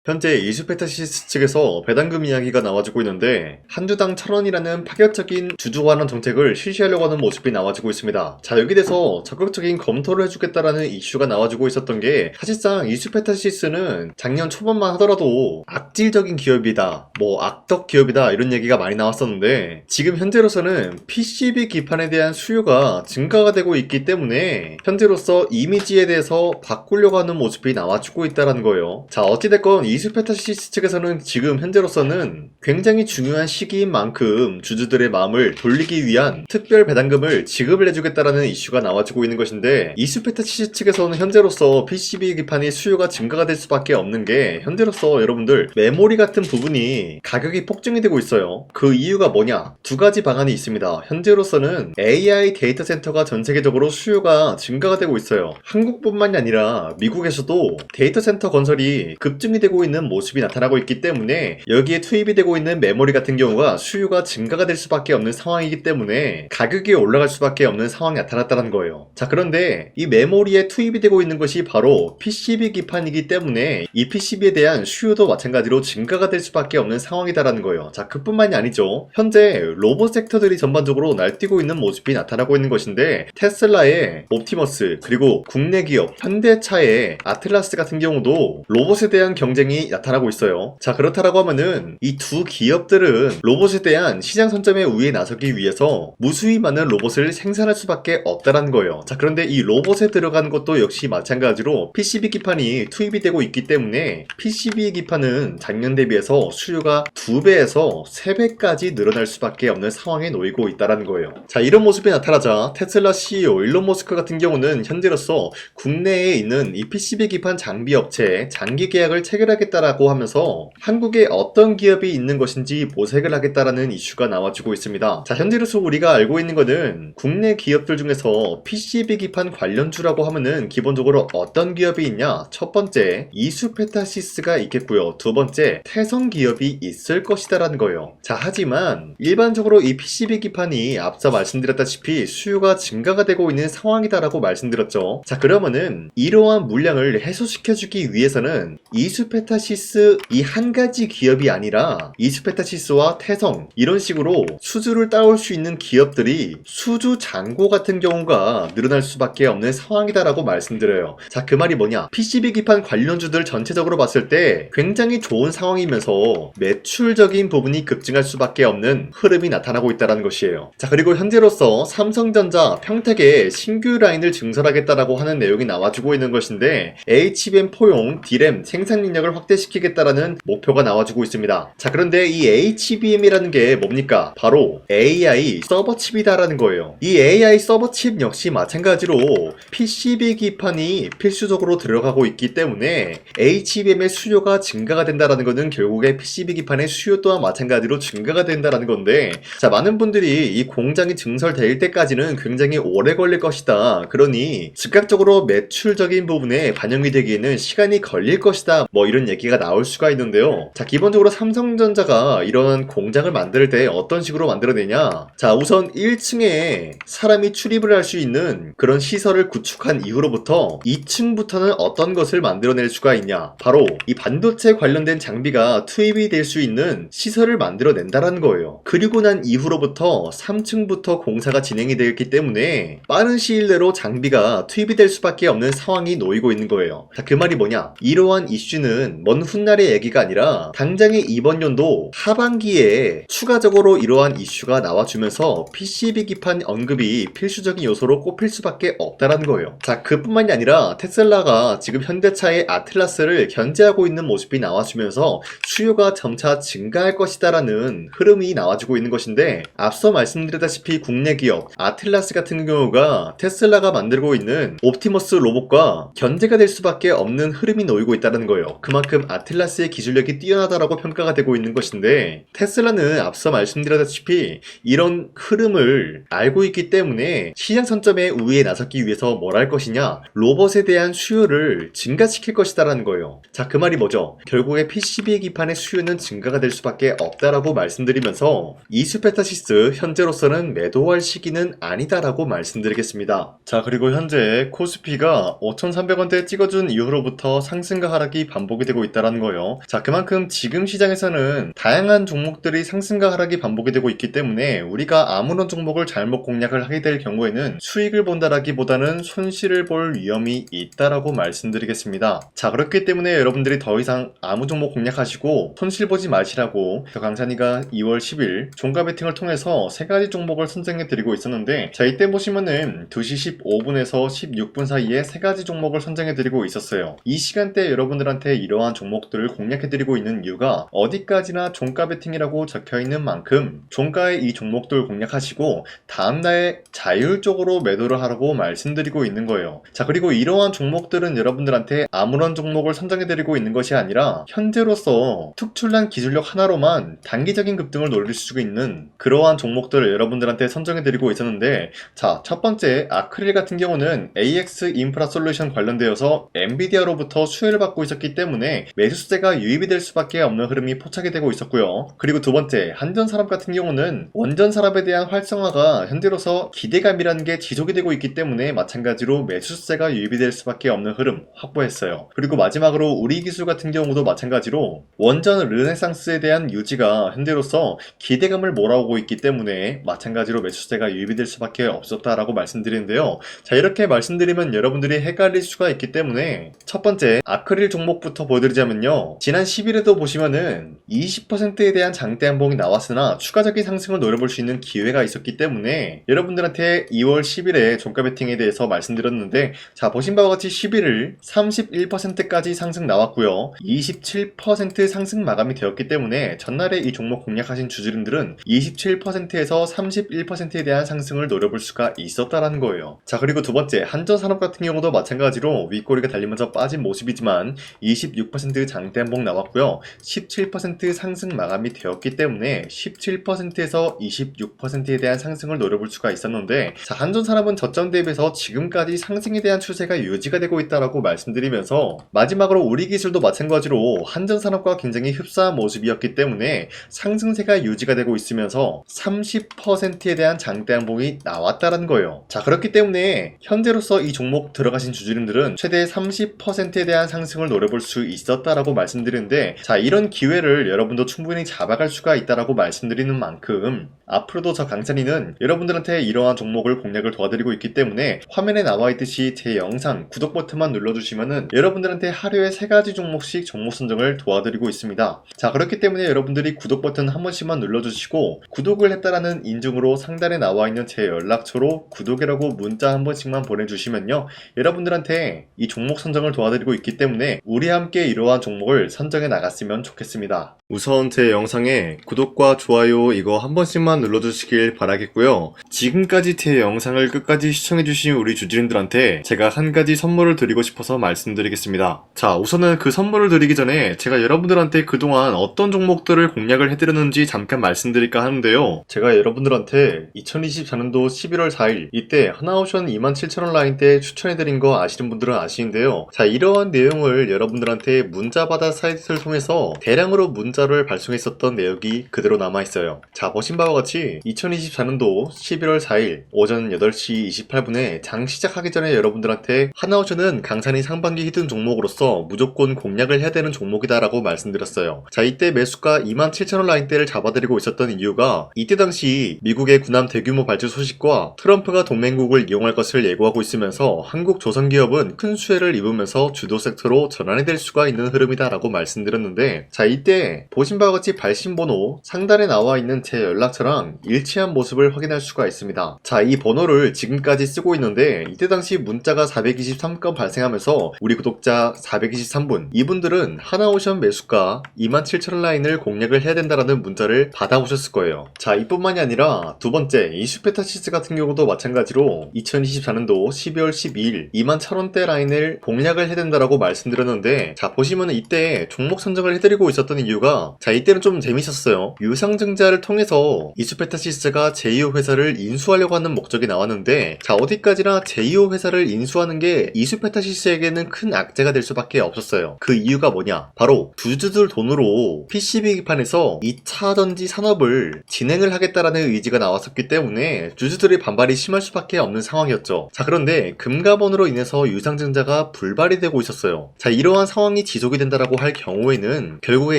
현재 이수페타시스 측에서 배당금 이야기가 나와주고 있는데 한주당 1,000원이라는 파격적인 주주환원 정책을 실시하려고 하는 모습이 나와주고 있습니다. 자, 여기 대해서 적극적인 검토를 해주겠다라는 이슈가 나와주고 있었던 게 사실상 이수페타시스는 작년 초반만 하더라도 악질적인 기업이다, 악덕 기업이다 이런 얘기가 많이 나왔었는데 지금 현재로서는 PCB 기판에 대한 수요가 증가가 되고 있기 때문에 현재로서 이미지에 대해서 바꾸려고 하는 모습이 나와주고 있다는 거예요. 자, 어찌됐건 이수페타시스 측에서는 지금 현재로서는 굉장히 중요한 시기인 만큼 주주들의 마음을 돌리기 위한 특별 배당금을 지급을 해주겠다라는 이슈가 나와주고 있는 것인데 이수페타시스 측에서는 현재로서 PCB 기판이 수요가 증가가 될 수밖에 없는 게 현재로서 여러분들 메모리 같은 부분이 가격이 폭증이 되고 있어요. 그 이유가 뭐냐? 두 가지 방안이 있습니다. 현재로서는 AI 데이터 센터가 전 세계적으로 수요가 증가가 되고 있어요. 한국뿐만이 아니라 미국에서도 데이터 센터 건설이 급증이 되고 있는 모습이 나타나고 있기 때문에 여기에 투입이 되고 있는 메모리 같은 경우가 수요가 증가가 될 수밖에 없는 상황이기 때문에 가격이 올라갈 수밖에 없는 상황이 나타났다는 거예요. 자, 그런데 이 메모리에 투입이 되고 있는 것이 바로 PCB 기판이기 때문에 이 PCB에 대한 수요도 마찬가지로 증가가 될 수밖에 없는 상황이다라는 거예요. 자, 그뿐만이 아니죠. 현재 로봇 섹터들이 전반적으로 날뛰고 있는 모습이 나타나고 있는 것인데 테슬라의 옵티머스 그리고 국내 기업 현대차의 아틀라스 같은 경우도 로봇에 대한 경쟁이 나타나고 있어요. 자, 그렇다라고 하면은 이 두 기업들은 로봇에 대한 시장 선점의 우위에 나서기 위해서 무수히 많은 로봇을 생산할 수밖에 없다라는 거예요. 자, 그런데 이 로봇에 들어간 것도 역시 마찬가지로 PCB 기판이 투입이 되고 있기 때문에 PCB 기판은 작년 대비해서 수요가 2배에서 3배까지 늘어날 수밖에 없는 상황에 놓이고 있다라는 거예요. 자, 이런 모습이 나타나자 테슬라 CEO 일론 머스크 같은 경우는 현재로서 국내에 있는 이 PCB 기판 장비 업체에 장기 계약을 체결하겠다라고 하면서 한국에 어떤 기업이 있는 것인지 모색을 하겠다라는 이슈가 나와주고 있습니다. 자, 현재로서 우리가 알고 있는 거는 국내 기업들 중에서 PCB 기판 관련주라고 하면은 기본적으로 어떤 기업이 있냐? 첫 번째 이수페타시스가 있겠고요. 두 번째 태성 기업이 있을 것이다라는 거예요. 자, 하지만 일반적으로 이 PCB 기판이 앞서 말씀드렸다시피 수요가 증가가 되고 있는 상황이다라고 말씀드렸죠. 자, 그러면은 이러한 물량을 해소시켜주기 위해서는 이수페타시스 이 한 가지 기업이 아니라 이수페타시스와 태성 이런 식으로 수주를 따올 수 있는 기업들이 수주 잔고 같은 경우가 늘어날 수밖에 없는 상황이다라고 말씀드려요. 자, 그 말이 뭐냐? PCB 기판 관련주들 전체적으로 봤을 때 굉장히 좋은 상황이면서 매출적인 부분이 급증할 수밖에 없는 흐름이 나타나고 있다는 것이에요. 자, 그리고 현재로서 삼성전자 평택에 신규 라인을 증설하겠다라고 하는 내용이 나와주고 있는 것인데 HBM 포용 D램 생산 능력을 확대시키겠다라는 목표가 나와주고 있습니다. 자, 그런데 이 HBM이라는 게 뭡니까? 바로 AI 서버 칩이다라는 거예요. 이 AI 서버 칩 역시 마찬가지로 PCB 기판이 필수적으로 들어가고 있기 때문에 HBM의 수요가 증가가 된다라는 것은 결국에 PCB 기판의 수요 또한 마찬가지로 증가가 된다라는 건데, 자, 많은 분들이 이 공장이 증설될 때까지는 굉장히 오래 걸릴 것이다. 그러니 즉각적으로 매출적인 부분에 반영이 되기에는 시간이 걸릴 것이다. 이런 얘기가 나올 수가 있는데요. 자, 기본적으로 삼성전자가 이런 공장을 만들 때 어떤 식으로 만들어내냐? 자, 우선 1층에 사람이 출입을 할 수 있는 그런 시설을 구축한 이후로부터 2층부터는 어떤 것을 만들어낼 수가 있냐? 바로 이 반도체 관련된 장비가 투입이 될 수 있는 시설을 만들어낸다라는 거예요. 그리고 난 이후로부터 3층부터 공사가 진행이 되었기 때문에 빠른 시일 내로 장비가 투입이 될 수밖에 없는 상황이 놓이고 있는 거예요. 자, 그 말이 뭐냐? 이러한 이슈는 먼 훗날의 얘기가 아니라 당장의 이번 연도 하반기에 추가적으로 이러한 이슈가 나와주면서 PCB 기판 언급이 필수적인 요소로 꼽힐 수밖에 없다라는 거예요. 자, 그뿐만이 아니라 테슬라가 지금 현대차의 아틀라스를 견제하고 있는 모습이 나와주면서 수요가 점차 증가할 것이다라는 흐름이 나와주고 있는 것인데 앞서 말씀드렸다시피 국내 기업 아틀라스 같은 경우가 테슬라가 만들고 있는 옵티머스 로봇과 견제가 될 수밖에 없는 흐름이 놓이고 있다는 거예요. 그만큼 아틀라스의 기술력이 뛰어나다라고 평가가 되고 있는 것인데 테슬라는 앞서 말씀드렸다시피 이런 흐름을 알고 있기 때문에 시장 선점의 우위에 나섰기 위해서 뭘 할 것이냐? 로봇에 대한 수요를 증가시킬 것이다라는 거예요. 자, 그 말이 뭐죠? 결국에 PCB 기판의 수요는 증가가 될 수밖에 없다라고 말씀드리면서 이수페타시스 현재로서는 매도할 시기는 아니다라고 말씀드리겠습니다. 자, 그리고 현재 코스피가 5,300원대 찍어준 이후로부터 상승과 하락이 반복이 되고 되고 있다는 거예요. 자, 그만큼 지금 시장에서는 다양한 종목들이 상승과 하락이 반복이 되고 있기 때문에 우리가 아무런 종목을 잘못 공략을 하게 될 경우에는 수익을 본다라기보다는 손실을 볼 위험이 있다라고 말씀드리겠습니다. 자, 그렇기 때문에 여러분들이 더 이상 아무 종목 공략하시고 손실 보지 마시라고 저 강산이가 2월 10일 종가 베팅을 통해서 3가지 종목을 선정해 드리고 있었는데, 자, 이때 보시면은 2시 15분에서 16분 사이에 3가지 종목을 선정해 드리고 있었어요. 이 시간대 여러분들한테 이러한 종목들을 공략해 드리고 있는 이유가 어디까지나 종가 베팅이라고 적혀 있는 만큼 종가에 이 종목들 공략하시고 다음날에 자율적으로 매도를 하라고 말씀드리고 있는 거예요. 자, 그리고 이러한 종목들은 여러분들한테 아무런 종목을 선정해 드리고 있는 것이 아니라 현재로서 특출난 기술력 하나로만 단기적인 급등을 노릴 수 있는 그러한 종목들을 여러분들한테 선정해 드리고 있었는데, 자, 첫 번째 아크릴 같은 경우는 AX 인프라 솔루션 관련되어서 엔비디아로부터 수혜를 받고 있었기 때문에 매수세가 유입이 될 수밖에 없는 흐름이 포착이 되고 있었고요. 그리고 두 번째 한전산업 같은 경우는 원전산업에 대한 활성화가 현재로서 기대감이라는 게 지속이 되고 있기 때문에 마찬가지로 매수세가 유입이 될 수밖에 없는 흐름 확보했어요. 그리고 마지막으로 우리기술 같은 경우도 마찬가지로 원전 르네상스에 대한 유지가 현재로서 기대감을 몰아오고 있기 때문에 마찬가지로 매수세가 유입이 될 수밖에 없었다라고 말씀드리는데요. 자, 이렇게 말씀드리면 여러분들이 헷갈릴 수가 있기 때문에 첫 번째 아크릴 종목부터 보여드리자면요, 지난 10일에도 보시면은 20%에 대한 장대 한봉이 나왔으나 추가적인 상승을 노려볼 수 있는 기회가 있었기 때문에 여러분들한테 2월 10일에 종가 베팅에 대해서 말씀드렸는데, 자, 보신 바와 같이 11일 31%까지 상승 나왔고요, 27% 상승 마감이 되었기 때문에 전날에 이 종목 공략하신 주주님들은 27%에서 31%에 대한 상승을 노려볼 수가 있었다라는 거예요. 자, 그리고 두 번째 한전산업 같은 경우도 마찬가지로 윗꼬리가 달리면서 빠진 모습이지만 26% 장대 한봉 나왔고요, 17% 상승 마감이 되었기 때문에 17%에서 26%에 대한 상승을 노려볼 수가 있었는데, 자, 한전산업은 저점 대비해서 지금까지 상승에 대한 추세가 유지가 되고 있다라고 말씀드리면서 마지막으로 우리기술도 마찬가지로 한전산업과 굉장히 흡사한 모습이었기 때문에 상승세가 유지가 되고 있으면서 30%에 대한 장대 한봉이 나왔다는 거예요. 자, 그렇기 때문에 현재로서 이 종목 들어가신 주주님들은 최대 30%에 대한 상승을 노려볼 수 있었다라고 말씀드리는데, 자, 이런 기회를 여러분도 충분히 잡아갈 수가 있다라고 말씀드리는 만큼 앞으로도 저 강찬이는 여러분들한테 이러한 종목을 공략을 도와드리고 있기 때문에 화면에 나와 있듯이 제 영상 구독 버튼만 눌러주시면은 여러분들한테 하루에 3가지 종목씩 종목 선정을 도와드리고 있습니다. 자, 그렇기 때문에 여러분들이 구독 버튼 한 번씩만 눌러주시고 구독을 했다라는 인증으로 상단에 나와 있는 제 연락처로 구독이라고 문자 한 번씩만 보내주시면요, 여러분들한테 이 종목 선정을 도와드리고 있기 때문에 우리 함께 이러한 종목을 선정해 나갔으면 좋겠습니다. 우선 제 영상에 구독과 좋아요 이거 한 번씩만 눌러주시길 바라겠고요. 지금까지 제 영상을 끝까지 시청해주신 우리 주주님들한테 제가 한 가지 선물을 드리고 싶어서 말씀드리겠습니다. 자, 우선은 그 선물을 드리기 전에 제가 여러분들한테 그동안 어떤 종목들을 공략을 해드렸는지 잠깐 말씀드릴까 하는데요, 제가 여러분들한테 2024년도 11월 4일 이때 하나오션 27,000원 라인 때 추천해드린 거 아시는 분들은 아시는데요, 자, 이러한 내용을 여러분들한테 문자받아 사이트를 통해서 대량으로 문자를 발송했었던 내역이 그대로 남아있어요. 자, 보신 바와 같이 2024년도 11월 4일 오전 8시 28분에 장 시작하기 전에 여러분들한테 하나오션은 강산이 상반기 히든 종목으로서 무조건 공략을 해야 되는 종목이다 라고 말씀드렸어요. 자, 이때 매수가 27,000원 라인대를 잡아드리고 있었던 이유가 이때 당시 미국의 군함 대규모 발주 소식과 트럼프가 동맹국을 이용할 것을 예고하고 있으면서 한국 조선기업은 큰 수혜를 입으면서 주도 섹터로 전환이 될 수가 있는 흐름이다 라고 말씀드렸는데, 자, 이때 보신 바와 같이 발신번호 상단에 나와 있는 제 연락처랑 일치한 모습을 확인할 수가 있습니다. 자, 이 번호를 지금까지 쓰고 있는데 이때 당시 문자가 423건 발생하면서 우리 구독자 423분 이분들은 하나오션 매수가 27,000원 라인을 공략을 해야 된다라는 문자를 받아오셨을 거예요. 자, 이뿐만이 아니라 두 번째 이슈페타시스 같은 경우도 마찬가지로 2024년도 12월 12일 21,000원대 라인을 공략을 해야 된다라고 말씀드렸는데, 자, 보시면 이때 종목 선정을 해드리고 있었던 이유가, 자, 이때는 좀 재밌었어요. 유상증자를 통해서 이슈페타시스가 제2호 회사를 인수하려고 하는 목적이 나왔는데, 자, 어디까지나 제2호 회사를 인수하는 게 이슈페타시스에게는 큰 악재가 될 수밖에 없었어요. 그 이유가 뭐냐? 바로 주주들 돈으로 PCB기판에서 2차 전지 산업을 진행을 하겠다라는 의지가 나왔었기 때문에 주주들의 반발이 심할 수밖에 없는 상황이었죠. 자, 그런데 금가번으로 인해서 유상증자가 불발이 되고 있었어요. 자, 이러한 상황이 상승이 지속이 된다라고 할 경우에는 결국에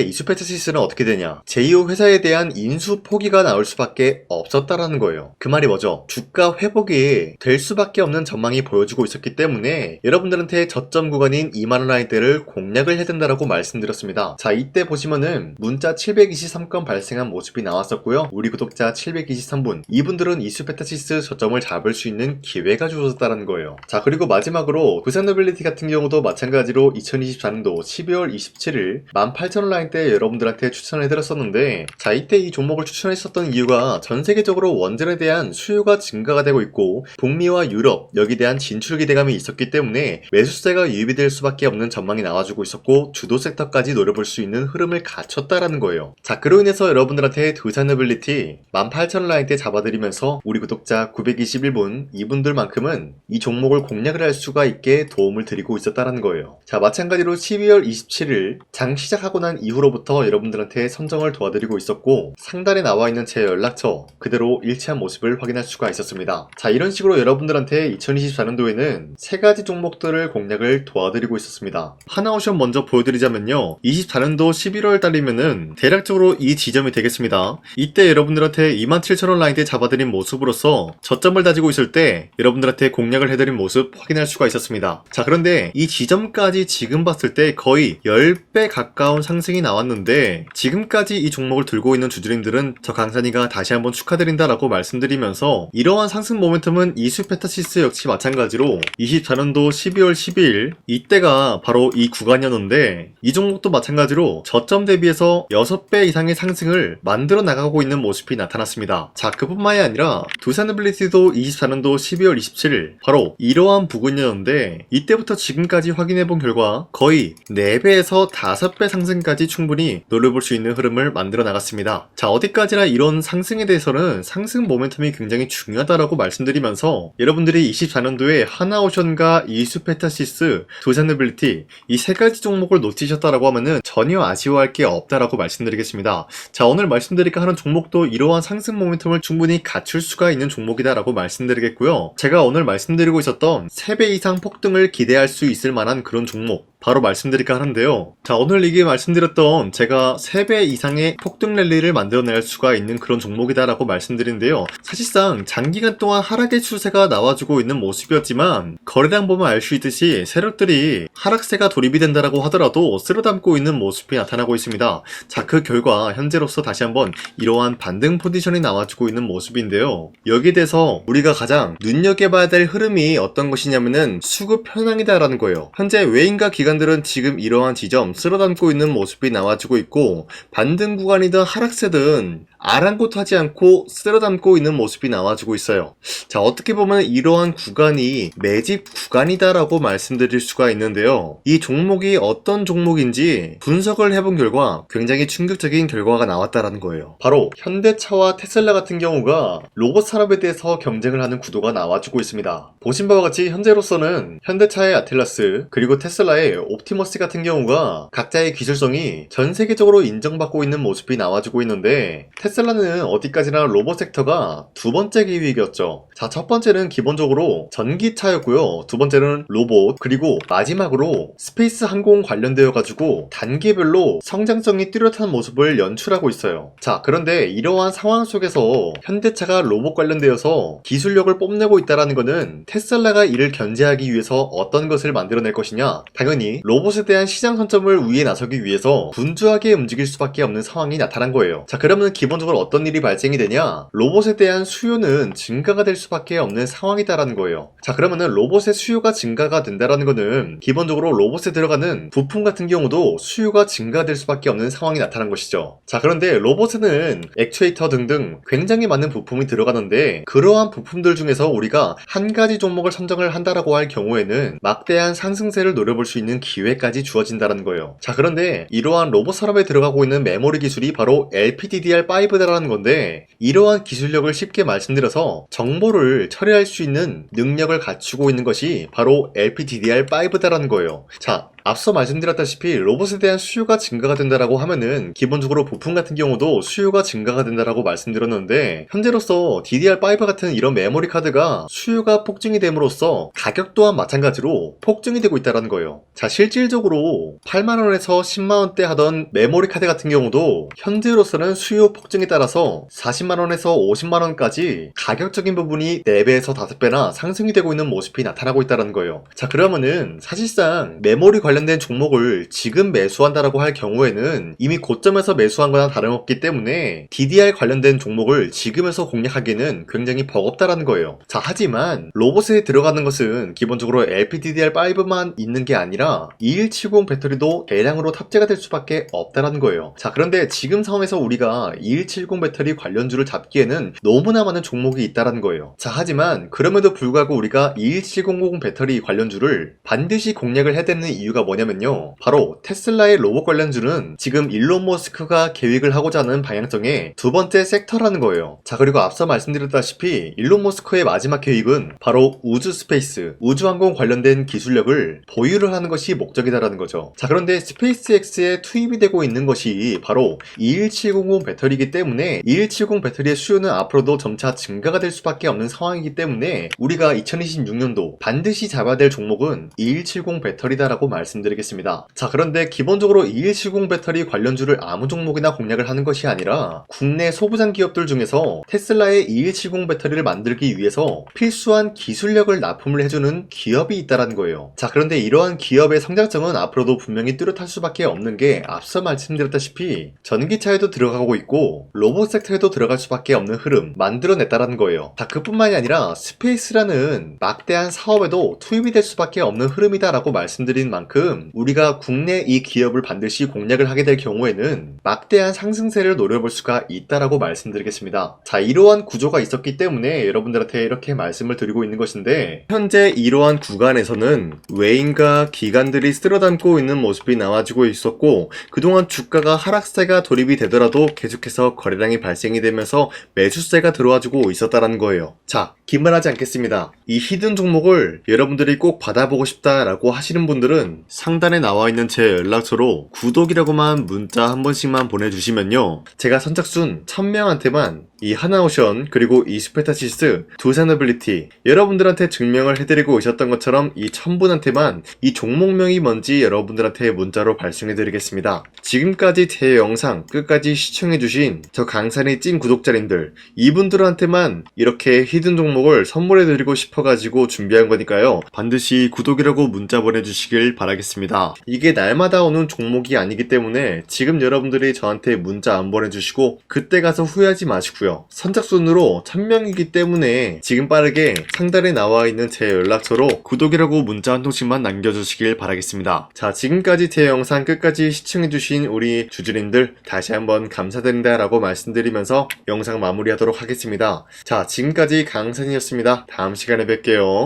이수페타시스는 어떻게 되냐? 제2호 회사에 대한 인수 포기가 나올 수밖에 없었다라는 거예요. 그 말이 뭐죠? 주가 회복이 될 수밖에 없는 전망이 보여지고 있었기 때문에 여러분들한테 저점 구간인 2만원 라인대를 공략을 해야 된다라고 말씀드렸습니다. 자, 이때 보시면은 문자 723건 발생한 모습이 나왔었고요. 우리 구독자 723분, 이분들은 이수페타시스 저점을 잡을 수 있는 기회가 주어졌다는 거예요. 자, 그리고 마지막으로 두산노빌리티 같은 경우도 마찬가지로 2024년도 12월 27일 18,000원 라인대 여러분들한테 추천을 해드렸었는데, 자, 이때 이 종목을 추천했었던 이유가 전 세계적으로 원전에 대한 수요가 증가가 되고 있고 북미와 유럽 여기에 대한 진출 기대감이 있었기 때문에 매수세가 유입이 될 수밖에 없는 전망이 나와주고 있었고 주도 섹터까지 노려볼 수 있는 흐름을 갖췄다라는 거예요. 자, 그로 인해서 여러분들한테 두산노빌리티 18,000원 라인대 잡아드리면서 우리 구독자 921분 이분들만큼은 이 종목을 공략을 할 수가 있게 도움을 드리고 있었다는 거예요. 자, 마찬가지로 12월 27일 장 시작하고 난 이후로부터 여러분들한테 선정을 도와드리고 있었고 상단에 나와 있는 제 연락처 그대로 일치한 모습을 확인할 수가 있었습니다. 자, 이런 식으로 여러분들한테 2024년도에는 세 가지 종목들을 공략을 도와드리고 있었습니다. 하나오션 먼저 보여드리자면요, 24년도 11월 달이면은 대략적으로 이 지점이 되겠습니다. 이때 여러분들한테 27,000원 라인대 잡아드린 모습으로서 저점을 다지고 있을 때 여러분들한테 공략을 해드린 모습 확인할 수가 있었습니다. 자, 그런데 이 지점까지 지금 봤을 때 거의 10배 가까운 상승이 나왔는데 지금까지 이 종목을 들고 있는 주주님들은 저 강산이가 다시 한번 축하드린다라고 말씀드리면서 이러한 상승 모멘텀은 이수페타시스 역시 마찬가지로 24년도 12월 12일 이때가 바로 이 구간이었는데 이 종목도 마찬가지로 저점 대비해서 6배 이상의 상승을 만들어 나가고 있는 모습이 나타났습니다. 자, 그뿐만이 아니라 두산노빌리티도 24년도 12월 27일 바로 이러한 부근이었는데 이때부터 지금까지 확인해본 결과 거의 4배에서 5배 상승까지 충분히 노려볼 수 있는 흐름을 만들어 나갔습니다. 자, 어디까지나 이런 상승에 대해서는 상승 모멘텀이 굉장히 중요하다라고 말씀드리면서 여러분들이 24년도에 하나오션과 이수페타시스, 두산노빌리티 이 세 가지 종목을 놓치셨다라고 하면은 전혀 아쉬워할 게 없다라고 말씀드리겠습니다. 자, 오늘 말씀드릴까 하는 종목도 이러한 상승 모멘텀을 충분히 갖출 수가 있는 종목이다라고 말씀드리겠고요. 제가 오늘 말씀드리고 있었던 3배 이상 폭등을 기대할 수 있을 만한 그런 종목 바로 말씀드릴까 하는데요. 자, 오늘 이게 말씀드렸던 제가 3배 이상의 폭등 랠리를 만들어낼 수가 있는 그런 종목이다라고 말씀드리는데요. 사실상 장기간 동안 하락의 추세가 나와주고 있는 모습이었지만 거래량 보면 알 수 있듯이 세력들이 하락세가 돌입이 된다라고 하더라도 쓸어담고 있는 모습이 나타나고 있습니다. 자, 그 결과 현재로서 다시 한번 이러한 반등 포지션이 나와주고 있는 모습인데요. 여기에 대해서 우리가 가장 눈여겨봐야 될 흐름이 어떤 것이냐면은 수급 현황이다라는 거예요. 현재 외인과 기관들은 지금 이러한 지점 쓸어담고 있는 모습이 나와주고 있고 반등 구간이든 하락세든 아랑곳하지 않고 쓸어담고 있는 모습이 나와주고 있어요. 자, 어떻게 보면 이러한 구간이 매집 구간이다라고 말씀드릴 수가 있는데요. 이 종목이 어떤 종목인지 분석을 해본 결과 굉장히 충격적인 결과가 나왔다라는 거예요. 바로 현대차와 테슬라 같은 경우가 로봇 산업에 대해서 경쟁을 하는 구도가 나와주고 있습니다. 보신 바와 같이 현재로서는 현대차의 아틀라스 그리고 테슬라의 옵티머스 같은 경우가 각자의 기술성이 전 세계적으로 인정받고 있는 모습이 나와주고 있는데 테슬라는 어디까지나 로봇 섹터가 두 번째 기획이었죠. 자, 첫 번째는 기본적으로 전기차였고요. 두 번째는 로봇, 그리고 마지막으로 스페이스 항공 관련되어 가지고 단계별로 성장성이 뚜렷한 모습을 연출하고 있어요. 자, 그런데 이러한 상황 속에서 현대차가 로봇 관련되어서 기술력을 뽐내고 있다는 것은 테슬라가 이를 견제하기 위해서 어떤 것을 만들어낼 것이냐? 당연히 로봇에 대한 시장 선점을 위해 나서기 위해서 분주하게 움직일 수밖에 없는 상황이 나타난 거예요. 자, 그러면 기본적으로 어떤 일이 발생이 되냐? 로봇에 대한 수요는 증가가 될 수밖에 없는 상황이다라는 거예요. 자, 그러면은 로봇의 수요가 증가가 된다라는 거는 기본적으로 로봇에 들어가는 부품 같은 경우도 수요가 증가될 수밖에 없는 상황이 나타난 것이죠. 자, 그런데 로봇에는 액추에이터 등등 굉장히 많은 부품이 들어가는데 그러한 부품들 중에서 우리가 한 가지 종목을 선정을 한다라고 할 경우에는 막대한 상승세를 노려볼 수 있는 기회까지 주어진다는 거예요. 자, 그런데 이러한 로봇 산업에 들어가고 있는 메모리 기술이 바로 LPDDR5다라는 건데 이러한 기술력을 쉽게 말씀드려서 정보를 처리할 수 있는 능력을 갖추고 있는 것이 바로 LPDDR5다라는 거예요. 자, 앞서 말씀드렸다시피 로봇에 대한 수요가 증가가 된다라고 하면은 기본적으로 부품 같은 경우도 수요가 증가가 된다라고 말씀드렸는데, 현재로서 DDR5 같은 이런 메모리 카드가 수요가 폭증이 됨으로써 가격 또한 마찬가지로 폭증이 되고 있다는 거예요. 자, 실질적으로 8만원에서 10만원대 하던 메모리 카드 같은 경우도 현재로서는 수요 폭증에 따라서 40만원에서 50만원까지 가격적인 부분이 4배에서 5배나 상승이 되고 있는 모습이 나타나고 있다는 거예요. 자, 그러면은 사실상 메모리 관련된 종목을 지금 매수한다라고 할 경우에는 이미 고점에서 매수한 거나 다름없기 때문에 DDR 관련된 종목을 지금에서 공략하기는 굉장히 버겁다라는 거예요. 자, 하지만 로봇에 들어가는 것은 기본적으로 LPDDR5만 있는 게 아니라 2170 배터리도 대량으로 탑재가 될 수밖에 없다라는 거예요. 자, 그런데 지금 상황에서 우리가 2170 배터리 관련주를 잡기에는 너무나 많은 종목이 있다라는 거예요. 자, 하지만 그럼에도 불구하고 우리가 21700 배터리 관련주를 반드시 공략을 해야 되는 이유가 뭐냐면요, 바로 테슬라의 로봇 관련주는 지금 일론 머스크가 계획을 하고자 하는 방향성의 두 번째 섹터라는 거예요. 자, 그리고 앞서 말씀드렸다시피 일론 머스크의 마지막 계획은 바로 우주 스페이스, 우주항공 관련된 기술력을 보유를 하는 것이 목적이다라는 거죠. 자, 그런데 스페이스X에 투입이 되고 있는 것이 바로 21700 배터리이기 때문에 2170 배터리의 수요는 앞으로도 점차 증가가 될 수밖에 없는 상황이기 때문에 우리가 2026년도 반드시 잡아야 될 종목은 2170 배터리다라고 말씀드리겠습니다. 자, 그런데 기본적으로 2170 배터리 관련주를 아무 종목이나 공략을 하는 것이 아니라 국내 소부장 기업들 중에서 테슬라의 2170 배터리를 만들기 위해서 필수한 기술력을 납품을 해주는 기업이 있다는 거예요. 자, 그런데 이러한 기업의 성장성은 앞으로도 분명히 뚜렷할 수밖에 없는 게 앞서 말씀드렸다시피 전기차에도 들어가고 있고 로봇 섹터에도 들어갈 수밖에 없는 흐름 만들어냈다라는 거예요. 자, 그뿐만이 아니라 스페이스라는 막대한 사업에도 투입이 될 수밖에 없는 흐름이다라고 말씀드린 만큼 우리가 국내 이 기업을 반드시 공략을 하게 될 경우에는 막대한 상승세를 노려볼 수가 있다라고 말씀드리겠습니다. 자, 이러한 구조가 있었기 때문에 여러분들한테 이렇게 말씀을 드리고 있는 것인데, 현재 이러한 구간에서는 외인과 기관들이 쓸어담고 있는 모습이 나와지고 있었고, 그동안 주가가 하락세가 돌입이 되더라도 계속해서 거래량이 발생이 되면서 매수세가 들어와주고 있었다는 거예요. 자, 긴말하지 않겠습니다. 이 히든 종목을 여러분들이 꼭 받아보고 싶다라고 하시는 분들은 상단에 나와 있는 제 연락처로 구독이라고만 문자 한 번씩만 보내주시면요, 제가 선착순 1000명한테만 이 하나오션 그리고 이 스페타시스 두 사너빌리티 여러분들한테 증명을 해드리고 있었던 것처럼 이 1000분한테만 이 종목명이 뭔지 여러분들한테 문자로 발송해드리겠습니다. 지금까지 제 영상 끝까지 시청해주신 저 강산의 찐 구독자님들, 이분들한테만 이렇게 히든 종목을 선물해드리고 싶어가지고 준비한 거니까요, 반드시 구독이라고 문자 보내주시길 바라겠습니다. 이게 날마다 오는 종목이 아니기 때문에 지금 여러분들이 저한테 문자 안 보내주시고 그때 가서 후회하지 마시고요, 선착순으로 1000명이기 때문에 지금 빠르게 상단에 나와 있는 제 연락처로 구독이라고 문자 한 통씩만 남겨주시길 바라겠습니다. 자, 지금까지 제 영상 끝까지 시청해주신 우리 주주님들 다시 한번 감사드린다 라고 말씀드리면서 영상 마무리하도록 하겠습니다. 자, 지금까지 강산이었습니다. 다음 시간에 뵐게요.